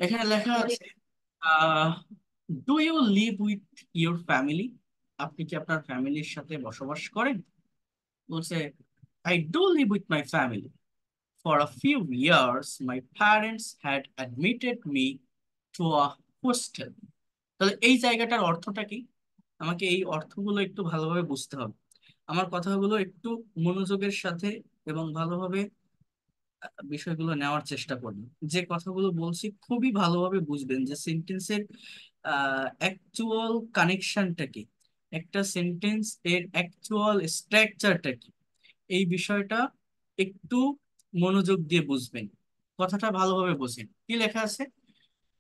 এখানে লেখা আছে do you live with your family? আপনি কি আপনার ফ্যামিলির সাথে বসবাস করেন? বলছে, I do live with my family. For a few years my parents had admitted me to a hostel. তাহলে এই জায়গাটার অর্থটা কি? আমাকে এই অর্থগুলো একটু ভালোভাবে বুঝতে হবে। আমার কথাগুলো একটু মনোযোগের সাথে এবং ভালোভাবে বিষয়গুলো নেওয়ার চেষ্টা করবেন। যে কথাগুলো বলছি খুবই ভালোভাবে বুঝবেন যে সেন্টেন্সের অ্যাকচুয়াল কানেকশনটা কি, একটা সেন্টেন্স এর অ্যাকচুয়াল স্ট্রাকচারটা কি, এই বিষয়টা একটু মনোযোগ দিয়ে বুঝবেন। কথাটা ভালোভাবে বোঝেন। কি লেখা আছে?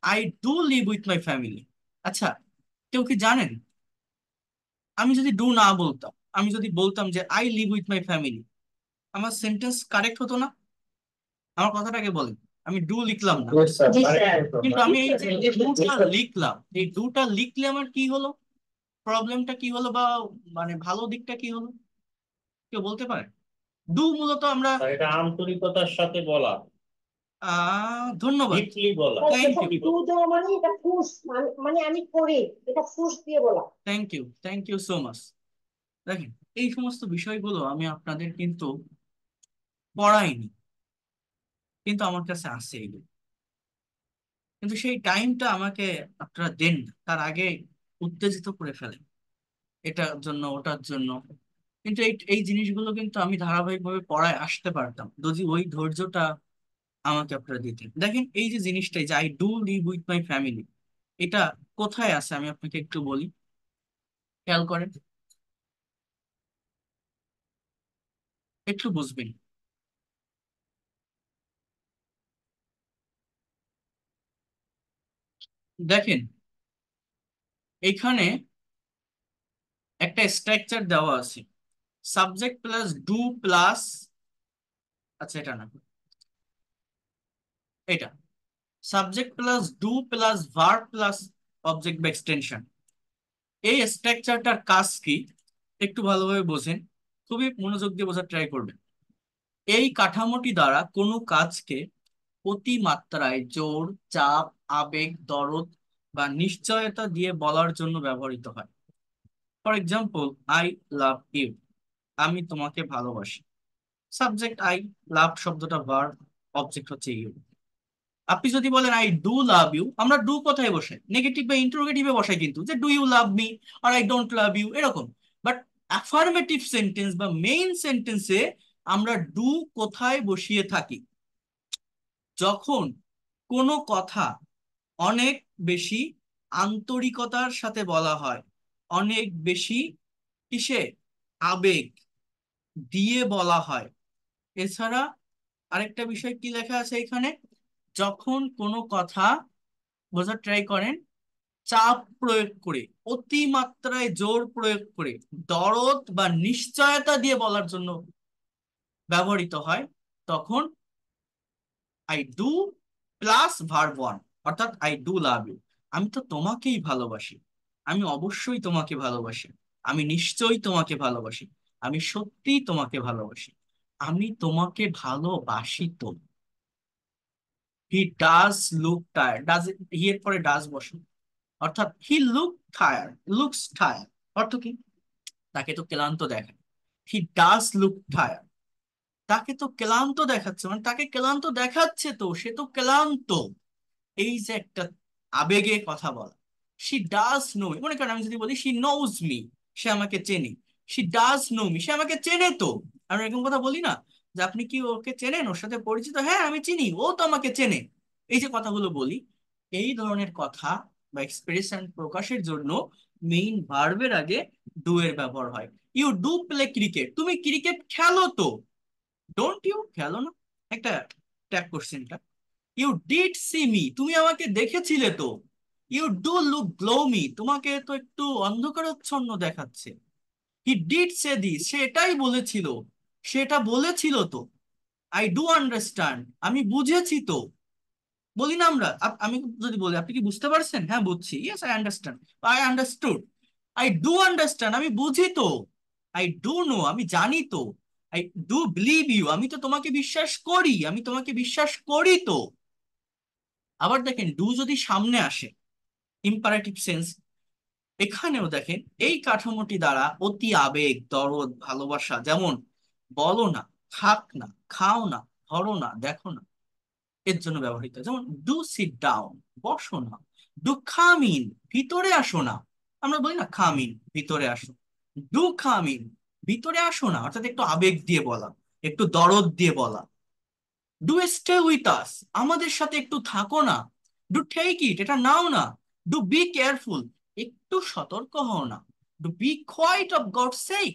I do live with my family. আচ্ছা, কেউ কি জানেন আমি যদি ডু না বলতাম, আমি যদি বলতাম যে I live with my family, আমার সেন্টেন্স কারেক্ট হতো না? আমার কথাটাকে বলেন। আমি ডু লিখলাম না, Yes, sir. জি স্যার, Correct. কিন্তু আমি এই যে Yes, ডুটা sir. লিখলাম, এই ডুটা লিখলে আমার কি হলো? প্রবলেমটা কি হলো, বা মানে ভালো দিকটা কি হলো? কেউ বলতে পারে? ডু মূলত আমরা স্যার, এটা আন্তরিকতার সাথে বলা, ধন্যবাদ, ডিপলি বলা। থ্যাংক এটা ইউ, টু দেওয়া মানে এটা ফুস, মানে আমি করি, এটা ফুস দিয়ে বলা। Thank you so much. দেখেন, এই সমস্ত বিষয়গুলো আমি আপনাদের কিন্তু পড়াইনি, কিন্তু আমার কাছে আছে এগুলো। কিন্তু সেই টাইমটা আমাকে আপনারা দেন না, তার আগে উত্তেজিত করে ফেলেন এটার জন্য ওটার জন্য। কিন্তু এই এই জিনিসগুলো কিন্তু আমি ধারাবাহিকভাবে পড়ায় আসতে পারতাম যদি ওই ধৈর্যটা আমাকে আপনারা দিতেন। দেখেন, এই যে জিনিসটাই যে I do live with my family, এটা কোথায় আছে আমি আপনাকে একটু বলি, খেয়াল করেন, একটু বুঝবেন। দেখেন, এখানে একটা স্ট্রাকচার দেওয়া আছে, সাবজেক্ট প্লাস ডু প্লাস, আচ্ছা এটা না, এটা subject plus do plus verb plus object বা এক্সটেনশন। এই স্ট্রাকচারটার কাজ কি একটু ভালোভাবে বোঝেন, খুবই মনোযোগ দিয়ে বোঝার ট্রাই করবেন। এই কাঠামোটি দ্বারা কোনো কাজকে অতিমাত্রায় জোর, চাপ, আবেগ, দরদ বা নিশ্চয়তা দিয়ে বলার জন্য ব্যবহৃত হয়। For example, I love you, আমি তোমাকে ভালোবাসি। সাবজেক্ট আই, লাভ শব্দটা ভার্ব, অবজেক্ট হচ্ছে ইউ। আপনি যদি বলেন আই ডু লাভ ইউ, আমরা ডু কোথায় বসাই? নেগেটিভ বা ইন্টারোগেটিভে বসাই, কিন্তু যে ডু ইউ লাভ মি আর আই ডোন্ট লাভ ইউ এরকম। বাট অ্যাফার্মেটিভ সেন্টেন্স বা মেইন সেন্টেন্সে আমরা ডু কোথায় বসিয়ে থাকি? যখন কোনো কথা অনেক বেশি আন্তরিকতার সাথে বলা হয়, অনেক বেশি কিসে, আবেগ দিয়ে বলা হয়। এছাড়া আরেকটা বিষয় কি লেখা আছে এখানে, যখন কোনো কথা, বোঝার ট্রাই করেন, চাপ প্রয়োগ করে, অতিমাত্রায় জোর প্রয়োগ করে, দরদ বা নিশ্চয়তা দিয়ে বলার জন্য ব্যবহৃত হয়, তখন I do plus verb one, অর্থাৎ আই ডু লাভ ইউ। আমি তো তোমাকেই ভালোবাসি, আমি অবশ্যই তোমাকে ভালোবাসি, আমি নিশ্চয়ই তোমাকে ভালোবাসি, আমি সত্যিই তোমাকে ভালোবাসি, আমি তোমাকে ভালোবাসি তো। He does look tired, does, he এর পরে ডাজ বসে, অর্থাৎ he look tired, looks tired, অর্থ কি? তাকে তো ক্লান্ত দেখায়। হি ডাজ লুক টায়ার্ড, তাকে তো ক্লান্ত দেখাচ্ছে, মানে তাকে ক্লান্ত দেখাচ্ছে তো, সে তো ক্লান্ত। এই যে একটা আবেগে কথা বলা। শি ডাজ নো, মনে করেন আমি যদি বলি শি নোজ মি, সে আমাকে চেনে। শি ডাজ নো মি, সে আমাকে চেনে তো। আমি এরকম কথা বলি না যে আপনি কি ওকে চেনেন, ওর সাথে পরিচিত? হ্যাঁ আমি চিনি, ও তো আমাকে চেনে। এই যে কথাগুলো বলি, এই ধরনের কথা বা এক্সপ্রেশন প্রকাশের জন্য মেইন ভার্বের আগে ডু এর ব্যবহার হয়। ইউ ডু প্লে ক্রিকেট, তুমি ক্রিকেট খেলো তো। ডোন্ট ইউ, খেলো না? একটা ট্যাগ কোশ্চেনটা। ইউ ডিড সি মি, তুমি আমাকে দেখেছিলে তো। ইউ ডু লুক গ্লোমি, তোমাকে তো একটু অন্ধকারাচ্ছন্ন দেখাচ্ছে। হি ডিড সে দিস, সে এটাই বলেছিল, সেটা বলেছিল তো। আই ডু আন্ডারস্ট্যান্ড, আমি বুঝেছি তো। বলি না আমরা, আমি যদি বলি আপনি কি বুঝতে পারছেন? হ্যাঁ বুঝছি, yes I understand, I understood. I do understand, আমি বুঝি তো। আই ডু নো, আমি জানি তো। আই ডু বিলিভ ইউ, আমি তো তোমাকে বিশ্বাস করি, আমি তোমাকে বিশ্বাস করি তো। আবার দেখেন ডু যদি সামনে আসে, ইম্পারেটিভ সেন্স, এখানেও দেখেন এই কাঠামোটি দ্বারা অতি আবেগ, দরদ, ভালোবাসা, যেমন বলো না, থাক না, খাও না, ধরো না, দেখো না, এর জন্য ব্যবহৃত হয়। যেমন ডু সিট ডাউন, বসো না। ডু কাম ইন, ভিতরে আসো না। আমরা বলি না কাম ইন, ভিতরে আসো। ডু কাম ইন, ভিতরে আসো না, অর্থাৎ একটু আবেগ দিয়ে বলা, একটু দরদ দিয়ে বলা। ডু স্টে উইথ আস, আমাদের সাথে একটু থাকো না। ডু টেক ইট, এটা নাও না। ডু বি কেয়ারফুল, একটু সতর্ক হও না। Do be quiet of God sake,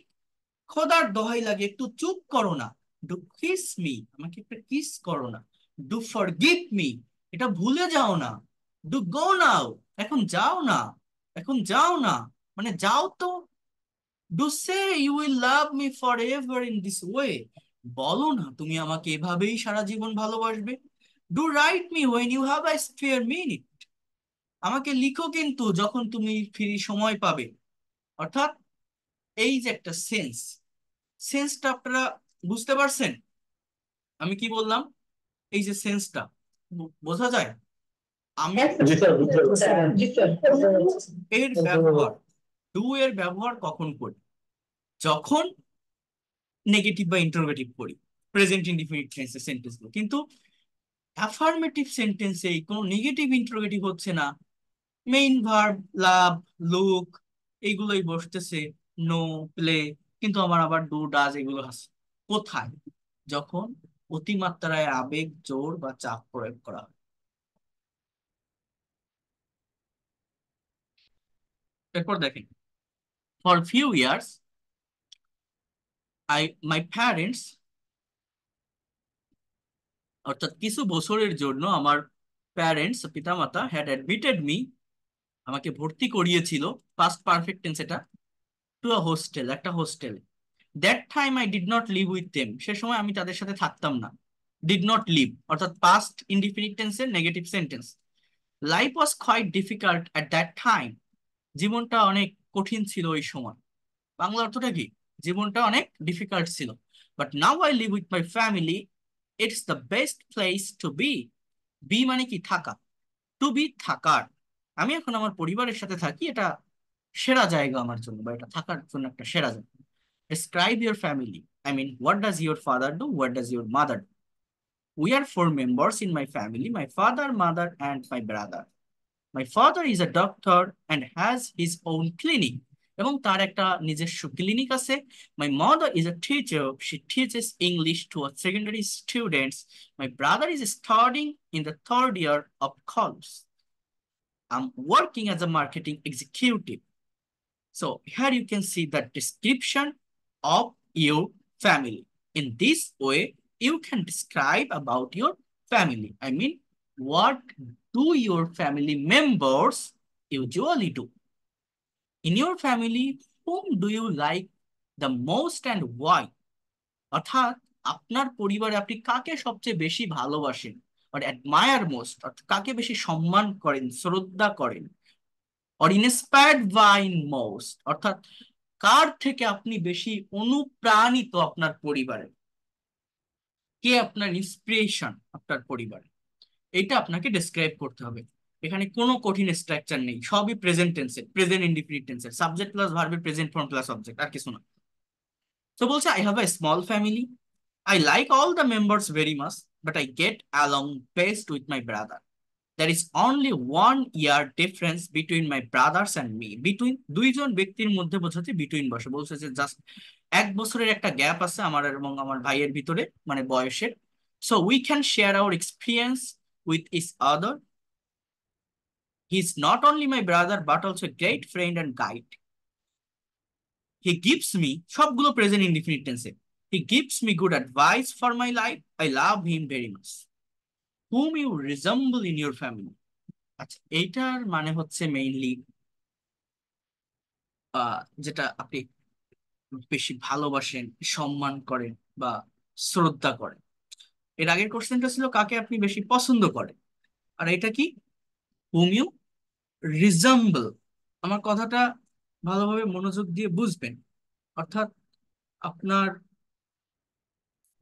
খোদার দোহাই লাগে একটু চুপ করো না। ডু কিস মি, আমাকে একটা কিস করো না। ডু ফরগিভ মি, এটা ভুলে যাও না। ডু গো নাও, এখন যাও না, এখন যাও না, মানে যাও তো। Do say you will love me forever in this way, বলো না তুমি আমাকে এভাবেই সারা জীবন ভালোবাসবে। Do write me when you have a spare minute, আমাকে লিখো কিন্তু যখন তুমি ফ্রি সময় পাবে। অর্থাৎ এই যে একটা সেন্সটা আপনারা বুঝতে পারছেন আমি কি বললাম? এই যে সেন্সটা বোঝা যায়। আমি হ্যাঁ জি স্যার, বুঝতে স্যার, পারছি। জি স্যার। এর ব্যবহার, ডু এর ব্যবহার কখন করি? যখন নেগেটিভ বা ইন্টারোগেটিভ করি, প্রেজেন্ট ইনডিফিনিট টেন্সে সেন্টেন্সগুলো। কিন্তু অ্যাফার্মেটিভ সেন্টেন্সে কোনো নেগেটিভ ইন্টারোগেটিভ হচ্ছে না, মেইন ভার্ব লাভ, লুক এইগুলোই বসতেছে, নো, প্লে, কিন্তু আমার আবার ডু, ডাজ এগুলো আছে। কোথায়? যখন অতিমাত্রায় আবেগ, জোর বা চাপ প্রয়োগ করা হয়। এরপর দেখেন, for few years my parents, অর্থাৎ কিছু বছরের জন্য আমার প্যারেন্টস, পিতামাতা, হ্যাড অ্যাডমিটেড মি, আমাকে ভর্তি করিয়েছিল, পাস্ট পারফেক্ট টেন্স এটা, টু আ হোস্টেল, একটা হোস্টেলে। That time I did not live with them, সে সময় আমি তাদের সাথে থাকতাম না। ডিড নট লিভ অর্থাৎ পাস্ট ইনডিফিনিট টেন্সের negative sentence. Life was quite difficult at that time, জীবনটা অনেক কঠিন ছিল ওই সময়। বাংলা অর্থটা কি? জীবনটা অনেক ডিফিকাল্ট ছিল। But now I live with my family, it's the best place to be. Be মানে কি? থাকা। টু বি, থাকার। আমি এখন আমার পরিবারের সাথে থাকি, এটা সেরা জায়গা আমার জন্য, বা এটা থাকার জন্য একটা সেরা জায়গা। Describe your family. I mean, what does your father do? What does your mother do? We are four members in my family: my father, mother, and my brother. My father is a doctor and has his own clinic. এবং তার একটা নিজস্ব clinic আছে। My mother is a teacher. She teaches English to a secondary students. My brother is studying in the third year of college. I'm working as a marketing executive. So here you can see the description of your family. In this way, you can describe about your family. I mean, what do your family members usually do? In your family, whom do you like the most and why? অর্থাৎ আপনার পরিবারে আপনি কাকে সবচেয়ে বেশি ভালোবাসেন, or admire most, অর্থাৎ কাকে বেশি সম্মান করেন, শ্রদ্ধা করেন, or inspired by most, অর্থাৎ কার থেকে আপনি বেশি অনুপ্রাণিত আপনার পরিবারে, কে আপনার ইন্সপিরেশন আপনার পরিবারে, এটা আপনাকে ডেসক্রাইব করতে হবে। এখানে কোনো কঠিন স্ট্রাকচার নেই, সবই প্রেজেন্ট টেন্সের, প্রেজেন্ট ইনডিফিনিট টেন্সের, সাবজেক্ট প্লাস ভার্বের প্রেজেন্ট ফর্ম প্লাস অবজেক্ট, আর কিছু না। তো বলছে I have a small family, I like all the members very much, but I get along best with my brother. There is only 1 year difference between my brothers and me. Between, দুইজন ব্যক্তির মধ্যে বোঝাতে between বসে, বলছে যে just 1 বছরের একটা gap আছে আমার এবং আমার ভাইয়ের ভিতরে, মানে বয়সের। So we can share our experience with each other. He is not only my brother but also a great friend and guide. He gives me, সবগুলো প্রেজেন্ট ইনডিফিনিট টেন্সে, he gives me good advice for my life. I love him very much. Whom you resemble in your family. আচ্ছা, এইটার মানে হচ্ছে mainly যেটা আপনি বেশি ভালোবাসেন, সম্মান করেন বা শ্রদ্ধা করেন। এর আগের কোশ্চেনটা ছিল কাকে আপনি বেশি পছন্দ করেন, আর এটা কি? হুম ইউ রিজেম্বল। আমার কথাটা ভালোভাবে মনোযোগ দিয়ে বুঝবেন। অর্থাৎ আপনার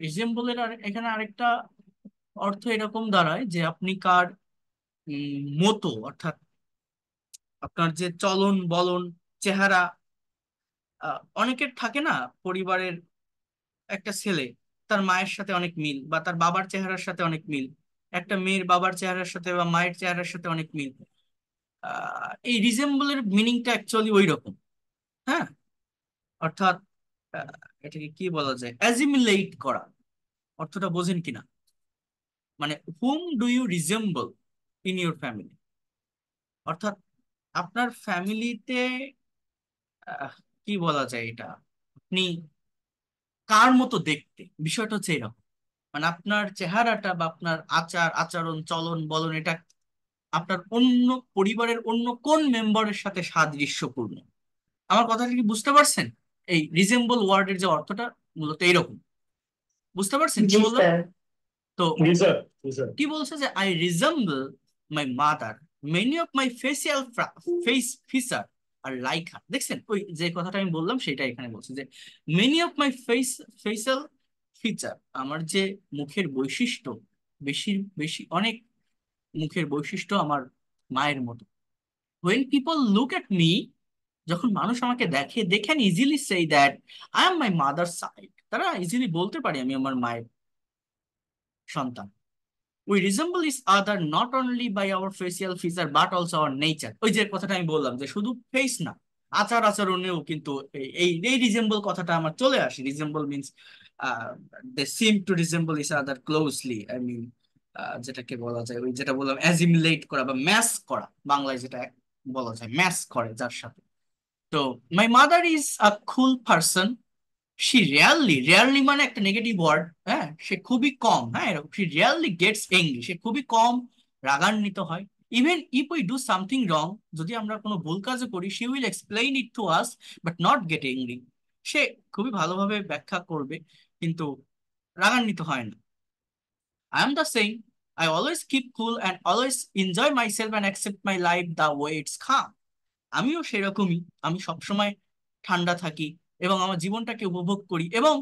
রিজেম্বলের আর এখানে আরেকটা অর্থ এরকম দাঁড়ায় যে আপনি কার মতো, অর্থাৎ আপনার যে চলন বলন, চেহারা। অনেকের থাকে না পরিবারের একটা ছেলে, তার মায়ের সাথে অনেক মিল বা তার বাবার চেহারার সাথে অনেক মিল, একটা মেয়ের বাবার চেহারার সাথে বা মায়ের চেহারার সাথে অনেক মিল। এই রিজেম্বলের মিনিংটা অ্যাকচুয়ালি ওই রকম। হ্যাঁ, অর্থাৎ আহ, এটাকে কি বলা যায়, অ্যাজিমিলেট করা। অর্থটা বোঝেন কিনা? মানে hmm do you resemble in your family, অর্থাৎ আপনার ফ্যামিলিতে কি বলা যায় এটা, আপনি কার মতো দেখতে, বিষয়টা হচ্ছে এরকম। মানে আপনার চেহারাটা বা আপনার আচার আচরণ চলন বলন, এটা আপনার অন্য পরিবারের অন্য কোন মেম্বারের সাথে সাদৃশ্যপূর্ণ। আমার কথাটা কি বুঝতে পারছেন? এই রিজেম্বল ওয়ার্ডের যে অর্থটা মূলত এইরকম। বুঝতে পারছেন কি জি বললাম? স্যার। তো জি স্যার, জি স্যার। কি বলছে যে I resemble my mother, many of my facial face feature are like her. দেখছেন ওই যে কথাটা আমি বললাম সেটা এখানে বলছে যে many of my facial feature, আমার যে মুখের বৈশিষ্ট্য, বেশি বেশি অনেক মুখের বৈশিষ্ট্য আমার মায়ের মতো। when people look at me, যখন মানুষ আমাকে দেখে, they can easily say that I am my mother's side, তারা ইজিলি বলতে পারে আমি আমার মায়ের সন্তান। we resemble each other not only by our facial feature but also our nature। ওই যে কথাটা আমি বললাম যে শুধু ফেস না, আচার আচরণেও কিন্তু এই এই রিজেম্বল কথাটা আমার চলে আসে। Resemble means they seem to resemble each other closely, I mean যেটাকে বলা যায় ওই যেটা বললাম অ্যাজিমিলেট করা বা ম্যাচ করা, বাংলায় যেটা বলা যায় ম্যাচ করে যার সাথে। তো my mother is a cool person, say rarely, rarely মানে একটা নেগেটিভ ওয়ার্ড, হ্যাঁ, সে খুবই কম, হ্যাঁ এরকম, সে রেয়ারলি গেটস এংরি, সে খুবই কম রাগান্বিত হয়। Even if we do something wrong, যদি আমরা কোনো ভুল কাজও করি, she will explain it to us but not get angry, সে খুবই ভালোভাবে ব্যাখ্যা করবে কিন্তু রাগান্বিত হয় না। I am the same, I always keep cool and always enjoy my self and accept my life the way it's come. আমিও সেরকমই, আমি সবসময় ঠান্ডা থাকি এবং আমার জীবনটাকে উপভোগ করি এবং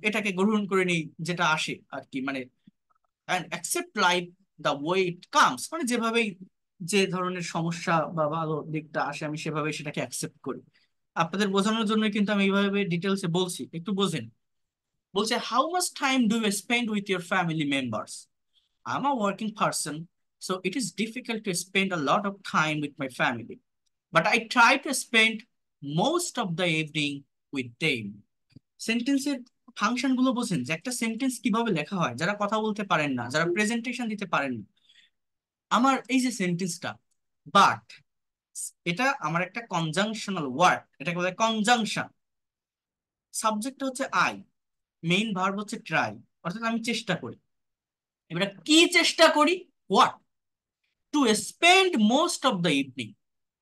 এটাকে গ্রহণ করে নিই যেটা আসে আর কি, মানে and accept life the way it comes, মানে যেভাবেই যে ধরনের সমস্যা বা ভালো দিকটা আসে আমি সেভাবে সেটাকে অ্যাকসেপ্ট করি। আপনাদের বোঝানোর জন্য কিন্তু আমি এইভাবে ডিটেলসে বলছি, একটু বোঝেন। বলছে how much time do you spend with your family members. I'm a working person, so it is difficult to spend a lot of time with my family. But I try to spend most of the evening with them. সেন্টেন্সের function গুলো বোঝেন যে একটা sentence কিভাবে লেখা হয়, যারা কথা বলতে পারেন না, যারা প্রেজেন্টেশন দিতে পারেন না। আমার এই যে সেন্টেন্সটা, বাট, এটা আমার একটা কনজাংশনাল ওয়ার্ড, এটাকে বলে কনজাংশন। সাবজেক্ট হচ্ছে আই, মেইন ভার্ব হচ্ছে ট্রাই, অর্থাৎ আমি চেষ্টা করি। এবার কি চেষ্টা করি? What? To spend most of the evening,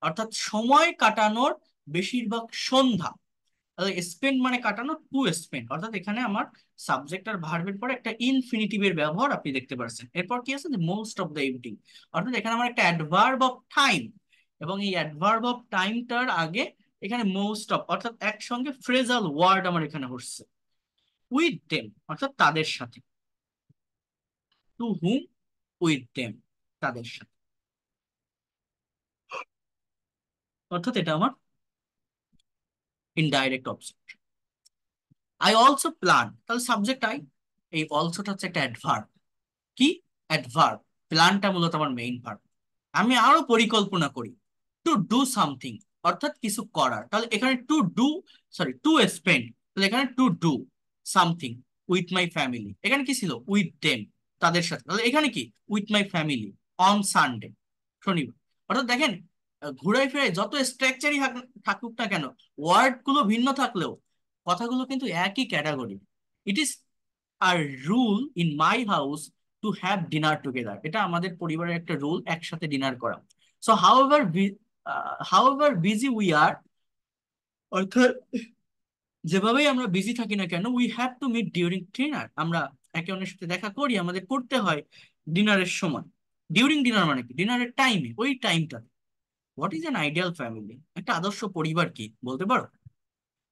অর্থাৎ সময় কাটানোর বেশিরভাগ সন্ধ্যা। স্পেন্ড মানে কাটানো, টু স্পেন্ড অর্থাৎ এখানে আমার সাবজেক্ট আর ভার্বের পরে একটা ইনফিনিটিভের ব্যবহার আপনি দেখতে পাচ্ছেন। এরপর কি আছে, মোস্ট অফ দ্য ইভিনিং, অর্থাৎ এখানে আমার একটা অ্যাডভার্ব অফ টাইম, এবং এই অ্যাডভার্ব অফ টাইমটার আগে এখানে মোস্ট অফ, অর্থাৎ একসঙ্গে ফ্রেজাল ওয়ার্ড আমার এখানে হচ্ছে। উইথ দেম অর্থাৎ তাদের সাথে, টু হুম, উইথ দেম তাদের সাথে, অর্থাৎ এটা আমার indirect object. I also plan, তাহলে সাবজেক্ট আই, এই অলসোটা হচ্ছে একটা অ্যাডভার্ব। কি অ্যাডভার্ব? প্ল্যানটা মূলত আমার মেইন ভার্ব। আমি আরো পরিকল্পনা করি, টু ডু সামথিং, অর্থাৎ কিছু করার। তাহলে এখানে to do, sorry to spend, তাহলে এখানে to do something with my family, এখানে কি ছিল উইথ দেম তাদের সাথে, তাহলে এখানে কি with my family on Sunday শনিবার। অর্থাৎ দেখেন, ঘুরাই ফিরাই যত স্ট্রাকচারই থাকুক না কেন, ওয়ার্ড গুলো ভিন্ন থাকলেও কথাগুলো কিন্তু একই category. It is a rule in my house to have dinner together, এটা আমাদের পরিবারের একটা রুল, একসাথে ডিনার করা। So however busy we are, অর্থাৎ যেভাবেই আমরা বিজি থাকি না কেন, we have to meet during dinner, আমরা একে অন্যের সাথে দেখা করি, আমাদের করতে হয় ডিনারের সময়। ডিউরিং ডিনার মানে কি, ডিনারের টাইমে, ওই টাইমটা। What is an ideal family, একটা আদর্শ পরিবার কি বলতে পারো?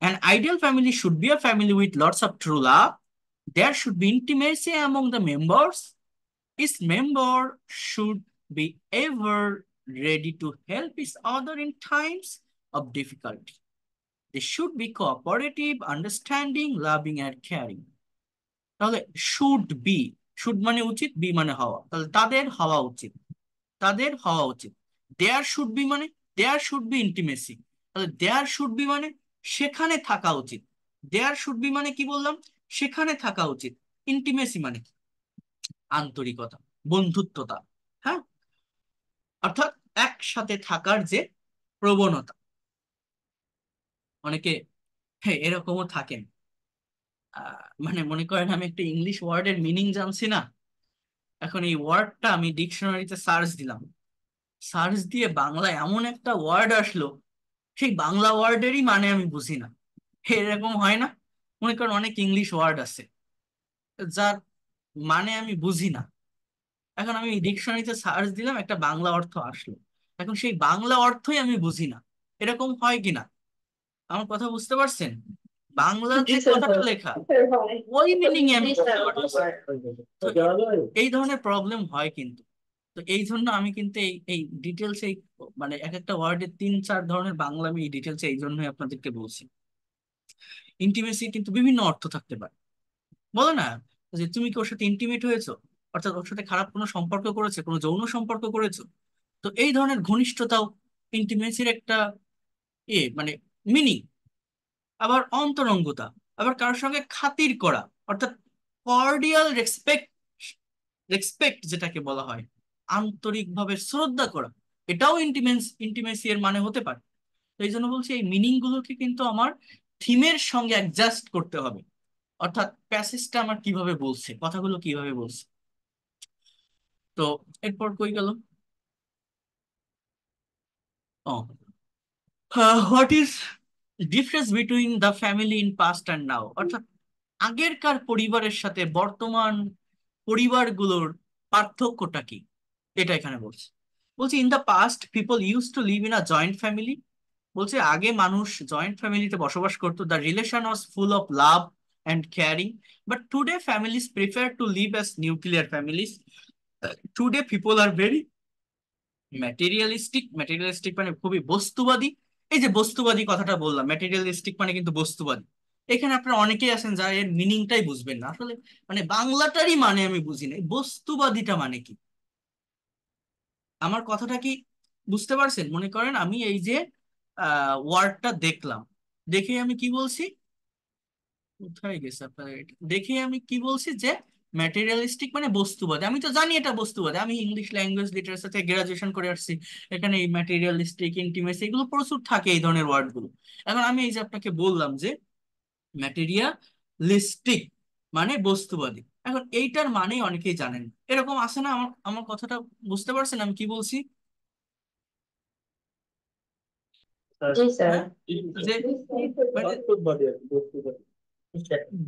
An ideal family should be a family with lots of true love. There should be intimacy among the members. Each member should be ever ready to help each other in times of difficulty. They should be cooperative, understanding, loving, and caring. তাহলে should মানে উচিত, B মানে হওয়া, তাহলে তাদের হওয়া উচিত, তাদের হওয়া উচিত। দেয়ার শুড বি মানে দেয়ার শুড বি ইন্টিমেসি, তাহলে দেয়ার শুড বি মানে সেখানে থাকা উচিত। দেয়ার শুড বি মানে কি বললাম, সেখানে থাকা উচিত। ইন্টিমেসি মানে কি, আন্তরিকতা, বন্ধুত্বতা, হ্যাঁ, অর্থাৎ একসাথে থাকার যে প্রবণতা। অনেকে হ্যাঁ এরকমও থাকেন, মানে মনে করেন আমি একটা ইংলিশ ওয়ার্ডের মিনিং জানছি না, এখন এই ওয়ার্ডটা আমি ডিকশনারিতে সার্চ দিলাম, সার্চ দিয়ে বাংলায় এমন একটা ওয়ার্ড আসলো, সেই বাংলা ওয়ার্ডেরই মানে আমি বুঝি না। এরকম হয় না? মনে করেন অনেক ইংলিশ ওয়ার্ড আছে যার মানে আমি বুঝি না, এখন আমি ডিকশনারিতে সার্চ দিলাম, একটা বাংলা অর্থ আসলো, এখন সেই বাংলা অর্থই আমি বুঝি না। এরকম হয় কিনা, আমার কথা বুঝতে পারছেন? বাংলা জি যে স্যার, কথাটা লেখা হয়। ওই মিনিং আমি জি বুঝতে স্যার, পারতেছি। তো এই ধরনের প্রবলেম হয় কিন্তু। তো এই জন্য আমি কিন্তু এই এই ডিটেলস এই মানে এক একটা ওয়ার্ডের 3-4 ধরনের বাংলা আমি এই ডিটেলস এই জন্যই আপনাদেরকে বলছি। ইন্টিমেসি কিন্তু বিভিন্ন অর্থ থাকতে পারে, বলো না যে তুমি কি ওর সাথে ইন্টিমেট হয়েছো, অর্থাৎ ওর সাথে খারাপ কোনো সম্পর্ক করেছে, কোনো যৌন সম্পর্ক করেছো, তো এই ধরনের ঘনিষ্ঠতাও ইন্টিমেসির একটা মানে মিনিং। আবার অন্তরঙ্গতা, আবার কারোর সঙ্গে খাতির করা, অর্থাৎ কর্ডিয়াল রেসপেক্ট, রেসপেক্ট যেটাকে বলা হয়, আন্তরিকভাবে শ্রদ্ধা করা, এটাও ইন্টিমেসি এর মানে হতে পারে। তো এই জন্য বলছি এই মিনিং গুলোকে কিন্তু আমার থিমের সঙ্গে অ্যাডজাস্ট করতে হবে, অর্থাৎ প্যাসেজটা আমার কিভাবে বলছে, কথাগুলো কিভাবে বলছে। তো এরপর কই গেল, ও what is difference between the family in past and now, অর্থাৎ আগেরকার পরিবারের সাথে বর্তমান পরিবারগুলোর পার্থক্যটা কি, এটা এখানে বলছে। বলছে in the past people use to live in a joint family, বলছে আগে মানুষ জয়েন্ট ফ্যামিলিতে বসবাস করতো, the relation was full of love and caring, but today families prefer to live as nuclear families. Today people are very materialistic, materialistic মানে খুবই বস্তুবাদী। এই যে বস্তুবাদী কথাটা বললাম, ম্যাটেরিয়ালিস্টিক মানে কিন্তু বস্তুবাদী। এখানে আপনারা অনেকেই আছেন যারা এর মিনিংটাই বুঝবেন না আসলে, মানে বাংলাটারই মানে আমি বুঝি না, এই বস্তুবাদীটা মানে কি, আমার কথাটা কি বুঝতে পারছেন? মনে করেন আমি এই যে ওয়ার্ডটা দেখলাম, দেখে আমি কি বলছি, কোথায় গেছে আপনার এটা? দেখে আমি কি বলছি যে ম্যাটেরিয়ালিস্টিক মানে বস্তুবাদী, আমি তো জানি এটা বস্তুবাদী, আমি ইংলিশ ল্যাঙ্গুয়েজ লিটারেচার থেকে গ্রাজুয়েশন করে আসছি, এখানে এই ম্যাটেরিয়ালিস্টিক, ইন্টিমেসি এগুলো প্রচুর থাকে এই ধরনের ওয়ার্ড গুলো। এখন আমি এই যে আপনাকে বললাম যে ম্যাটেরিয়ালিস্টিক মানে বস্তুবাদী, এখন এইটার মানে অনেকেই জানেন না। এরকম আছে না? আমার আমার কথাটা বুঝতে পারছেন আমি কি বলছি? জি স্যার। হ্যাঁ, যে মানে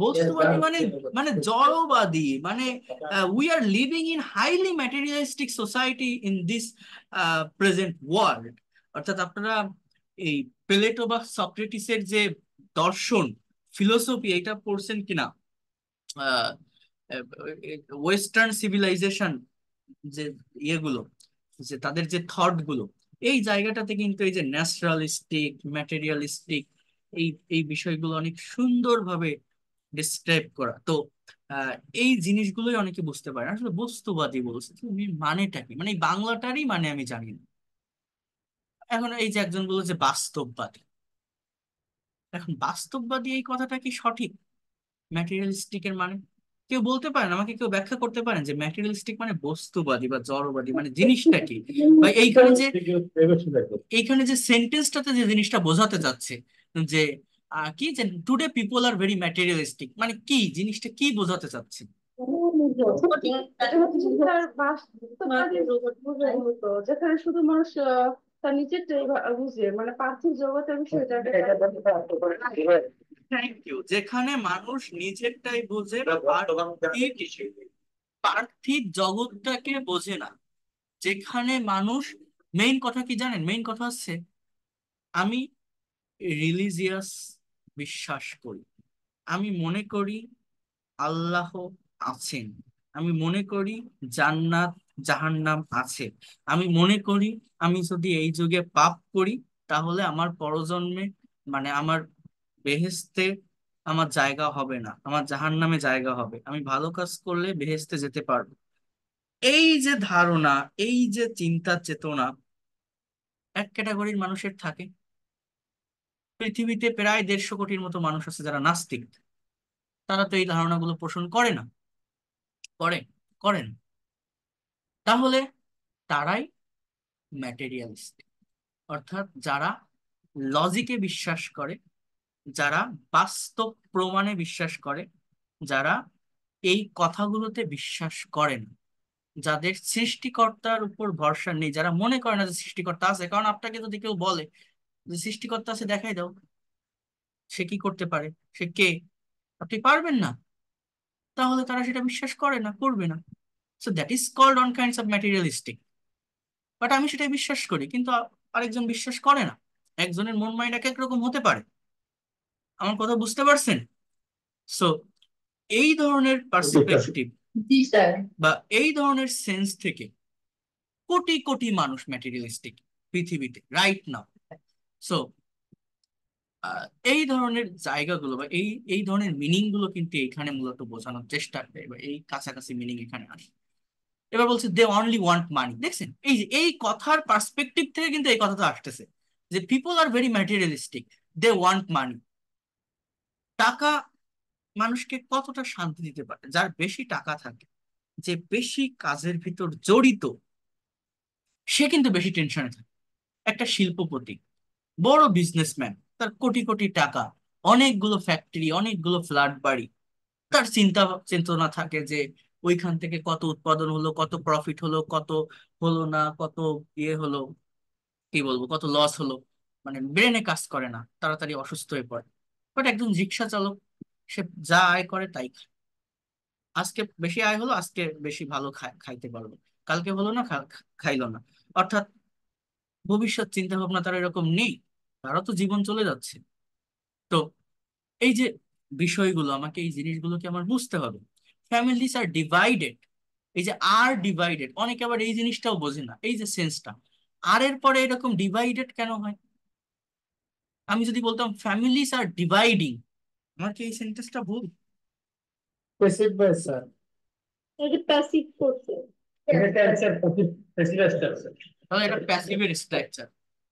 বস্তুবাদী মানে মানে জড়বাদী মানে we are living in highly materialistic society in this present world, অর্থাৎ আপনারা এই প্লেটো বা সক্রেটিসের যে দর্শন, ফিলোসফি, এটা পড়ছেন কিনা? ওয়েস্টার্ন সিভিলাইজেশন যে ইয়েগুলো, যে তাদের যে থট গুলো, এই জায়গাটাতে কিন্তু এই যে ন্যাচারালিস্টিক, ম্যাটেরিয়ালিস্টিক, এই এই বিষয়গুলো অনেক সুন্দরভাবে ডিসক্রাইব করা। তো আহ, এই জিনিসগুলোই অনেকে বুঝতে পারে না। আসলে বস্তুবাদী বলছে, তুমি মানেটা কি, মানে এই বাংলাটারই মানে আমি জানি না। এখন এই যে একজন বললো যে বাস্তববাদী, এখন বাস্তববাদী এই কথাটা কি সঠিক? ম্যাটেরিয়ালিস্টিক এর মানে কেউ বলতে পারেন আমাকে, কেউ ব্যাখ্যা করতে পারেন যে ম্যাটেরিয়ালিস্টিক মানে বস্তুবাদী বা জড়বাদী মানে জিনিসটা কি? বা এইখানে যে সেন্টেন্সটাতে যে জিনিসটা বোঝাতে চাচ্ছে যে কি যে today people are very materialistic, মানে কি জিনিসটা কি বোঝাতে চাচ্ছে? এটা হচ্ছে যে তার বাস্তববাদী বোঝানো হতো, যেখানে শুধু মানুষ তার নিজেরটাই বুঝে, মানে পার্থিব জগতের বিষয়টাকে থ্যাংক ইউ, যেখানে মানুষ নিজেরটাই বোঝে, পার্থিব পার্থিব জগৎটাকে বোঝে না, যেখানে মানুষ, মেইন কথা কি জানেন? মেইন কথা হচ্ছে আমি রিলিজিয়াস বিশ্বাস করি, আমি মনে করি আল্লাহ আছেন, আমি মনে করি জান্নাত জাহান্নাম আছে। আমি মনে করি আমি যদি এই যুগে পাপ করি তাহলে আমার পরজন্মে মানে আমার বেহেশতে আমার জায়গা হবে না, আমার জাহান্নামে জায়গা হবে। আমি ভালো কাজ করলে বেহেশতে যেতে পারবো। এই যে ধারণা, এই যে চিন্তা চেতনা এক ক্যাটাগরির মানুষের থাকে। পৃথিবীতে প্রায় 150 কোটির মতো মানুষ আছে যারা নাস্তিক। তারা তো এই ধারণাগুলো পোষণ করে না, করে করেন। তাহলে তারাই ম্যাটেরিয়ালিস্ট, অর্থাৎ যারা লজিকে বিশ্বাস করে, যারা বাস্তব প্রমাণে বিশ্বাস করে, যারা এই কথাগুলোতে বিশ্বাস করেন, যাদের সৃষ্টিকর্তার উপর ভরসা নেই, যারা মনে করে না যে সৃষ্টিকর্তা আছে। কারণ আপনাকে যদি কেউ বলে যে সৃষ্টিকর্তা আছে, দেখাই দাও, সে কি করতে পারে, সে কে, আপনি পারবেন না, তাহলে তারা সেটা বিশ্বাস করে না, করবে না। So that is called on kinds of materialistic. But আমি সেটাই বিশ্বাস করি, কিন্তু আরেকজন বিশ্বাস করে না। একজনের মন মাইন্ড এক এক রকম হতে পারে। আমার কথা বুঝতে পারছেন? সো এই ধরনের পার্সপেক্টিভ জি স্যার। বা এই ধরনের সেন্স থেকে কোটি কোটি মানুষ ম্যাটেরিয়ালিস্টিক পৃথিবীতে রাইট নাও। সো এই ধরনের জায়গাগুলো বা এই এই ধরনের মিনিং গুলো কিন্তু এখানে মূলত বোঝানোর চেষ্টা করে, বা এই কাছাকাছি মিনিং এখানে আসে। এবার বলছে দে অনলি ওয়ান্ট মানি। দেখছেন, এই যে এই কথার পার্সপেক্টিভ থেকে কিন্তু এই কথাটা আসতেছে যে people are very materialistic, they want money. টাকা মানুষকে কতটা শান্তি দিতে পারে? যার বেশি টাকা থাকে, যে বেশি কাজের ভিতর জড়িত, সে কিন্তু বেশি টেনশনে থাকে। একটা শিল্পপতি, বড় বিজনেসম্যান, তার কোটি কোটি টাকা, অনেকগুলো ফ্যাক্টরি, অনেকগুলো ফ্ল্যাট বাড়ি, তার চিন্তা চেতনা থাকে যে ওইখান থেকে কত উৎপাদন হলো, কত প্রফিট হলো, কত হলো না, কত ইয়ে হলো, কি বলবো, কত লস হলো। মানে ব্রেনে কাজ করে না, তাড়াতাড়ি অসুস্থ হয়ে পড়ে। বাট একজন রিক্সা চালক, সে যা আয় করে তাই খায়। আজকে বেশি আয় হলো, আজকে বেশি ভালো খাইতে পারলো, কালকে হলো না, খাইলো না। অর্থাৎ ভবিষ্যৎ চিন্তা ভাবনা তার এরকম নেই, তারও তো জীবন চলে যাচ্ছে। তো এই যে বিষয়গুলো, আমাকে এই জিনিসগুলোকে আমার বুঝতে হবে। ফ্যামিলিজ আর ডিভাইডেড, এই যে আর ডিভাইডেড, অনেকে আবার এই জিনিসটাও বোঝে না, এই যে সেন্সটা আর এর পরে এরকম ডিভাইডেড কেন হয়। আমি যদি বলতাম ফ্যামিলিজ আর ডিভাইডিং, আমার কি এই সেন্টেন্সটা ভুল? Passive voice sir. এটা প্যাসিভ করছে। এটা টেন্সর প্যাসিভ স্ট্রাকচার। তাহলে এটা প্যাসিভের স্ট্রাকচার।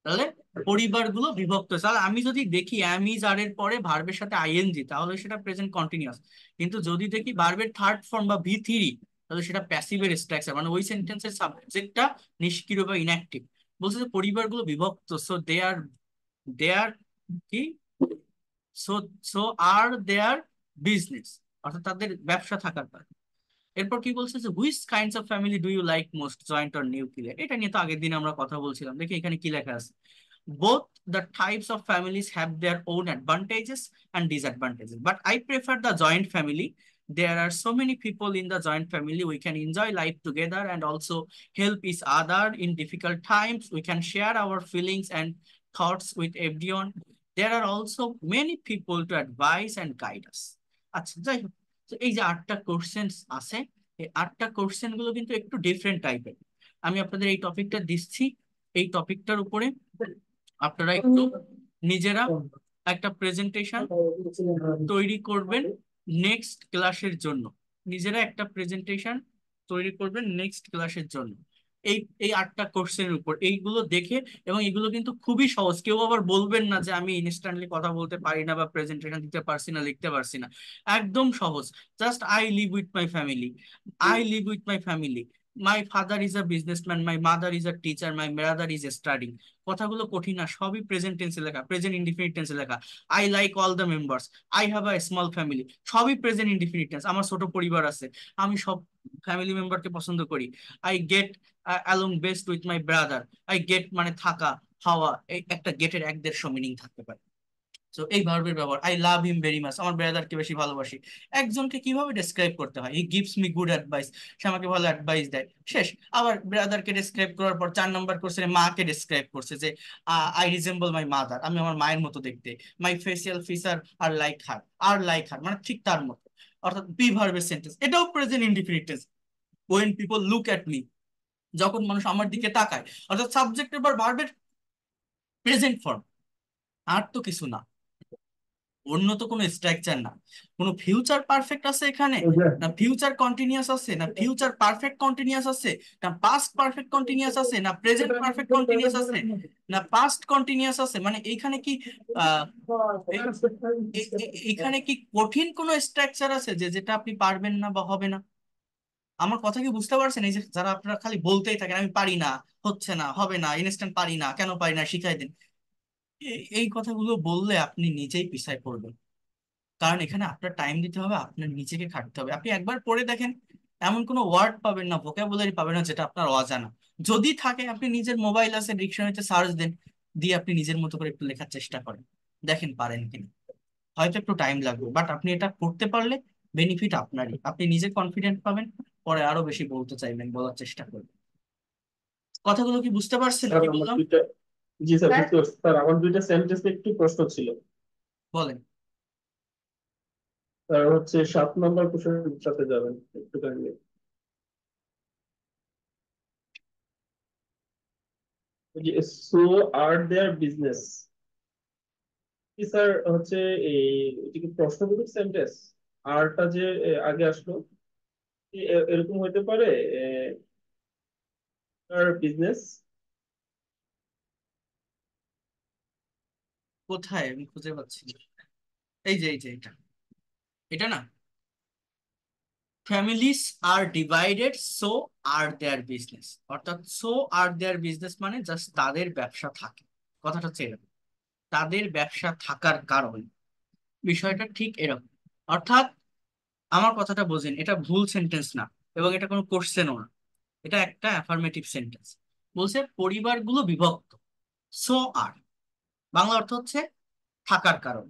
তাহলে পরিবারগুলো বিভক্ত হয়েছে। তাহলে আমি যদি দেখি অ্যাম ইজ আর এর পরে ভার্বের সাথে আইএনজি, তাহলে সেটা প্রেজেন্ট কন্টিনিউয়াস। কিন্তু যদি দেখি ভার্বের থার্ড ফর্ম বা ভি থ্রি, তাহলে সেটা প্যাসিভের স্ট্রাকচার, মানে ওই সেন্টেন্সের সাবজেক্টটা নিষ্ক্রিয় বা ইনঅ্যাক্টিভ। বলছে যে পরিবারগুলো বিভক্ত, সো দে আর কি, so so are their business, অর্থাৎ তাদের ব্যবসা থাকার কারণে। এরপর কি বলছে যে which kinds of family do you like most, joint or nuclear. এটা নিয়ে তো আগের দিন আমরা কথা বলছিলাম। দেখি এখানে কি লেখা আছে। Both the types of families have their own advantages and disadvantages, but I prefer the joint family. There are so many people in the joint family. We can enjoy life together and also help each other in difficult times. We can share our feelings and thoughts with everyone. There are also many people to advise and guide us. আচ্ছা, যাই হোক, তো এই যে 8টা question আছে, এই 8টা question গুলো কিন্তু একটু ডিফারেন্ট টাইপের। আমি আপনাদের এই টপিকটা দিচ্ছি, এই টপিকটার উপরে আপনারা একটু নিজেরা একটা প্রেজেন্টেশন তৈরি করবেন নেক্সট ক্লাসের জন্য। নিজেরা একটা প্রেজেন্টেশন তৈরি করবেন নেক্সট ক্লাসের জন্য, এই এই 8টা কোর্সের উপর। এইগুলো দেখে, এবং এগুলো কিন্তু খুবই সহজ, কেউ আবার বলবেন না যে আমি ইনস্ট্যান্টলি কথা বলতে পারি না বা প্রেজেন্টেশন দিতে পারছি না, লিখতে পারছি না। একদম সহজ। Just I live with my family, I live with my family, my father is a businessman, my mother is a teacher, my brother is studying. কথাগুলো কঠিন না, সবই প্রেজেন্ট টেন্সে লেখা, প্রেজেন্ট ইনডিফিনিট টেন্সে লেখা। I like all the members, I have a small family, সবই present indefinite tense. আমার ছোট পরিবার আছে, আমি সব ফ্যামিলি মেম্বারকে পছন্দ করি। I get along best with my brother, I get মানে থাকা, খাওয়া, এই একটা গেটের 1-150 মিনিং থাকতে পারে। তো এই ভার্বের ব্যবহার, I love him very much, আমার ব্রাদারকে বেশি ভালোবাসি। একজনকে কিভাবে ডেসক্রাইব করতে হয়, he gives me good advice, সে আমাকে ভালো অ্যাডভাইস দেয়, শেষ। আবার ব্রাদারকে ডেসক্রাইব করার পর 4 নম্বর কোশ্চেনে মাকে ডেসক্রাইব করছে যে আই রিজেম্বল মাই মাদার, আমি আমার মায়ের মতো দেখতে। মাই ফেসিয়াল ফিচার আর লাইক হার মানে ঠিক তার মতো। অর্থাৎ বি ভার্বের সেন্টেন্স, এটাও present indefinite tense. when people look at me, যখন মানুষ আমার দিকে তাকায়, অর্থাৎ সাবজেক্ট এবার ভার্বের প্রেজেন্ট ফর্ম, আর তো কিছু না, অন্য তো কোনো স্ট্রাকচার না। কোনো ফিউচার পারফেক্ট আছে এখানে, না ফিউচার কন্টিনিউয়াস আছে, না ফিউচার পারফেক্ট কন্টিনিউয়াস আছে, না পাস্ট পারফেক্ট কন্টিনিউয়াস আছে, না প্রেজেন্ট পারফেক্ট কন্টিনিউয়াস আছে, না পাস্ট কন্টিনিউয়াস আছে। মানে এইখানে কি আহ এইখানে কি কঠিন কোনো স্ট্রাকচার আছে যে যেটা আপনি পারবেন না বা হবে না? আমার কথা কি বুঝতে পারছেন? এই যে যারা আপনারা খালি বলতেই থাকেন আমি পারি না, হচ্ছে না, হবে না, ইনস্ট্যান্ট পারি না, কেন পারি না শিখাই দিন, এই কথাগুলো বললে আপনি নিজেই পিছায় পড়বেন। কারণ এখানে আপনার টাইম দিতে হবে, আপনার নিজেকে খাটতে হবে। আপনি একবার পড়ে দেখেন, এমন কোনো ওয়ার্ড পাবেন না, ভোকাবুলারি পাবেন না যেটা আপনার অজানা। যদি থাকে আপনি নিজের মোবাইল আছে, ডিকশনারিতে সার্চ দেন, দিয়ে আপনি নিজের মতো করে একটু লেখার চেষ্টা করেন, দেখেন পারেন কিনা। হয়তো একটু টাইম লাগবে, বাট আপনি এটা করতে পারলে বেনিফিট আপনারই, আপনি নিজে কনফিডেন্ট পাবেন, পরে আরো বেশি বলতে চাইবেন, বলার চেষ্টা করবেন। কথাগুলো কি বুঝতে পারছেন স্যার কি আমার বললাম? দুইটা, জি স্যার স্যার বুঝতে পারছি স্যার, আমার দুইটা সেন্টেন্সে একটু প্রশ্ন ছিল। বলেন। স্যার হচ্ছে 7 নম্বর কোশ্চেনের সাথে যাবেন একটু kindly. So are their business, কি স্যার হচ্ছে এই, এটা কি প্রশ্নবোধক সেন্টেন্স? আরটা যে আগে আসলো, কি এরকম হইতে পারে আর বিজনেস? কোথায় আমি খুঁজে পাচ্ছি না। এই যে এটা, এটা না, families are divided so are their business, অর্থাৎ সো আর দেয়ার বিজনেস মানে জাস্ট তাদের ব্যবসা থাকে। কথাটা হচ্ছে এরকম, তাদের ব্যবসা থাকার কারণে বিষয়টা ঠিক এরকম। অর্থাৎ আমার কথাটা বোঝেন, এটা ভুল সেন্টেন্স না, এবং এটা কোনো কোশ্চেনও না, এটা একটা অ্যাফার্মেটিভ সেন্টেন্স। বলছে পরিবারগুলো বিভক্ত, সো আর, বাংলা অর্থ হচ্ছে থাকার কারণ।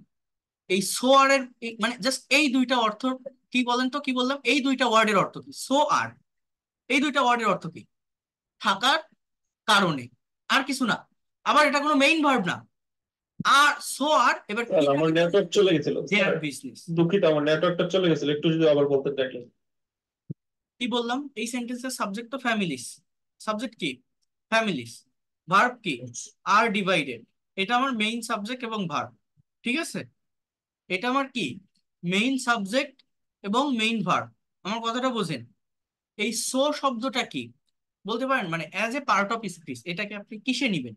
এই সো আর এর মানে জাস্ট এই দুইটা অর্থ কি বলেন তো, কি বললাম, এই দুইটা ওয়ার্ডের অর্থ কি? সো আর, এই দুইটা ওয়ার্ডের অর্থ কি? থাকার কারণে, আর কিছু না। আবার এটা কোনো মেইন ভার্ব না। আর সো আর এবার কি স্যার আমার থাকে? নেটওয়ার্ক চলে গেছিল দেয়ার স্যার, বিজনেস। দুঃখিত আমার নেটওয়ার্কটা চলে গেছিল, একটু যদি আবার বলতে থাকেন। কি বললাম? এই সেন্টেন্সের সাবজেক্ট তো ফ্যামিলিস, সাবজেক্ট কি? ফ্যামিলিস, ভার্ব কি? আর ডিভাইডেড। এটা আমার মেইন সাবজেক্ট এবং ভার্ব, ঠিক আছে? এটা আমার কি? মেইন সাবজেক্ট এবং মেইন ভার্ব। আমার কথাটা বোঝেন। এই সো শব্দটা কি বলতে পারেন, মানে as a part of speech এটাকে আপনি কিসে নিবেন?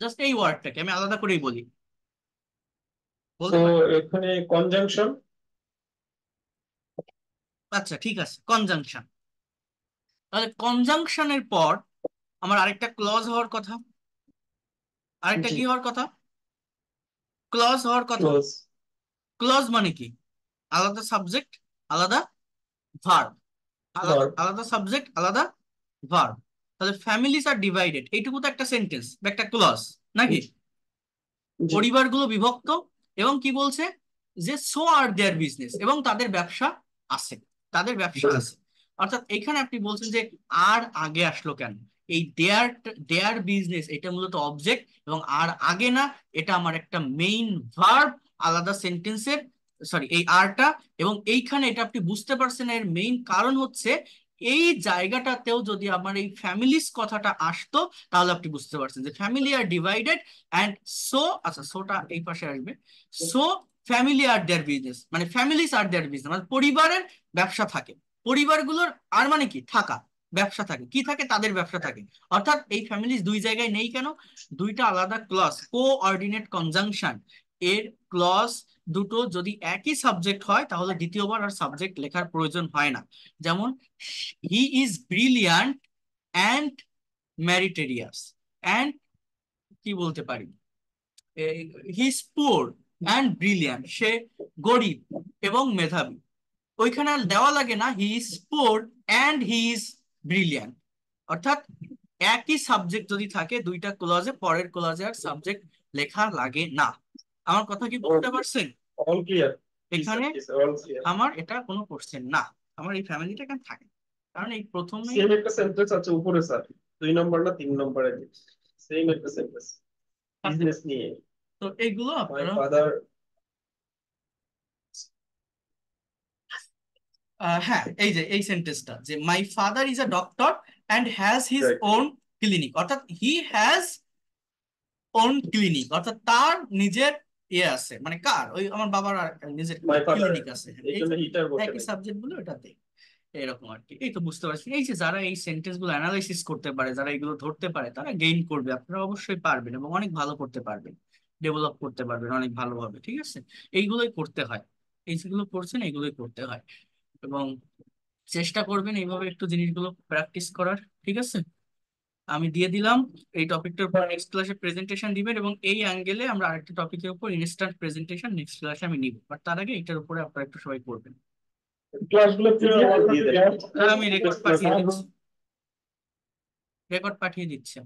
জাস্ট এই ওয়ার্ডটাকে আমি আলাদা করেই বলি, তো বলতে পারেন। এখানে কনজাংশন। আচ্ছা ঠিক আছে, কনজাংশন। তাহলে কনজাংশনের পর আমার আরেকটা ক্লজ হওয়ার কথা, আরেকটা জি, কি হওয়ার কথা? ক্লজ হওয়ার কথা। ক্লোজ। ক্লজ মানে কি? আলাদা সাবজেক্ট, আলাদা ভার্ব, আলাদা ভার্ব। আলাদা সাবজেক্ট, আলাদা ভার্ব। তাহলে ফ্যামিলিজ আর ডিভাইডেড, এইটুকু তো একটা সেন্টেন্স বা একটা ক্লজ নাকি? জি। পরিবারগুলো বিভক্ত, এবং কি বলছে যে সো আর দেয়ার বিজনেস, এবং তাদের ব্যবসা আছে, তাদের ব্যবসা আছে। অর্থাৎ এখানে আপনি বলছেন যে আর আগে আসলো কেন? এই দেয়ার, দেয়ার বিজনেস এটা মূলত অবজেক্ট, এবং আর আগে না, এটা আমার একটা মেইন ভার্ব আলাদা সেন্টেন্সের, সরি এই আরটা। এবং এইখানে এটা আপনি বুঝতে পারছেন, এর মেইন কারণ হচ্ছে এই জায়গাটাতেও যদি আমার এই ফ্যামিলিস কথাটা আসতো, তাহলে আপনি বুঝতে পারছেন যে family are divided and so, আচ্ছা সোটা এই পাশে আসবে, so family are their business মানে ফ্যামিলিস আর দেয়ার বিজনেস মানে পরিবারের ব্যবসা থাকে। পরিবারগুলোর আর মানে কি? থাকা, ব্যবসা থাকে, কি থাকে? তাদের ব্যবসা থাকে। অর্থাৎ এই ফ্যামিলিস দুই জায়গায় নেই কেন? দুইটা আলাদা ক্লজ, কোঅর্ডিনেট কনজাংশন এর ক্লজ দুটো যদি একই সাবজেক্ট হয় তাহলে দ্বিতীয়বার আর সাবজেক্ট লেখার প্রয়োজন হয় না। যেমন he is brilliant and meritorious, and কি বলতে পারি, he is poor and brilliant, সে গরিব এবং মেধাবী। ওইখানে আর দেওয়া লাগে না he is poor and he is brilliant. অর্থাৎ একই সাবজেক্ট যদি থাকে দুইটা ক্লজে, পরের ক্লজে আর সাবজেক্ট লেখা লাগে না। আমার কথা কি বুঝতে পারছেন? All clear. জি স্যার, এখানে জি স্যার, অল ক্লিয়ার। আমার এটা কোনো কোশ্চেন না, আমার এই ফ্যামিলিটা এখানে থাকে না। কারণ এই প্রথমেই, সেম একটা সেন্টেন্স আছে উপরে স্যার, 2 নম্বর না 3 নম্বরে, সেম একটা সেন্টেন্স বিজনেস নিয়ে। তো এইগুলো মাই আপনারা, ফাদার। হ্যাঁ, এই যে এই সেন্টেন্সটা, যে my father is a doctor and has his right. Own clinic, অর্থাৎ হি হ্যাজ ওন ক্লিনিক, অর্থাৎ তার নিজের ইয়ে আছে, মানে কার, ওই আমার বাবার আর নিজের মাই ফাদার, ক্লিনিক আছে। হ্যাঁ, এই এই জন্য যে হিটার বসে একই নাই। সাবজেক্ট গুলো এটাতে এরকম আর কি। এই তো বুঝতে পারছি, এই যে যারা এই সেন্টেন্স গুলো অ্যানালাইসিস করতে পারে, যারা এগুলো ধরতে পারে, তারা গেইন করবে, আপনারা অবশ্যই পারবেন এবং অনেক ভালো করতে পারবেন, ডেভেলপ করতে পারবেন অনেক ভালোভাবে। ঠিক আছে, এইগুলোই করতে হয়, এই যেগুলো করছেন এইগুলোই করতে হয়, এবং চেষ্টা করবেন এইভাবে একটু জিনিসগুলো প্র্যাকটিস করার। ঠিক আছে, আমি দিয়ে দিলাম এই টপিকটার উপর নেক্সট ক্লাসে প্রেজেন্টেশন দিবেন, এবং এই অ্যাঙ্গেলে আমরা আরেকটা টপিকের উপর ইনস্ট্যান্ট প্রেজেন্টেশন নেক্সট ক্লাসে আমি নিব, বাট তার আগে এটার উপরে আপনারা একটু সবাই করবেন। ক্লাসগুলো PDF দিয়ে দেন। হ্যাঁ, আমি রেকর্ড পাঠিয়ে দিচ্ছি, রেকর্ড পাঠিয়ে দিচ্ছি।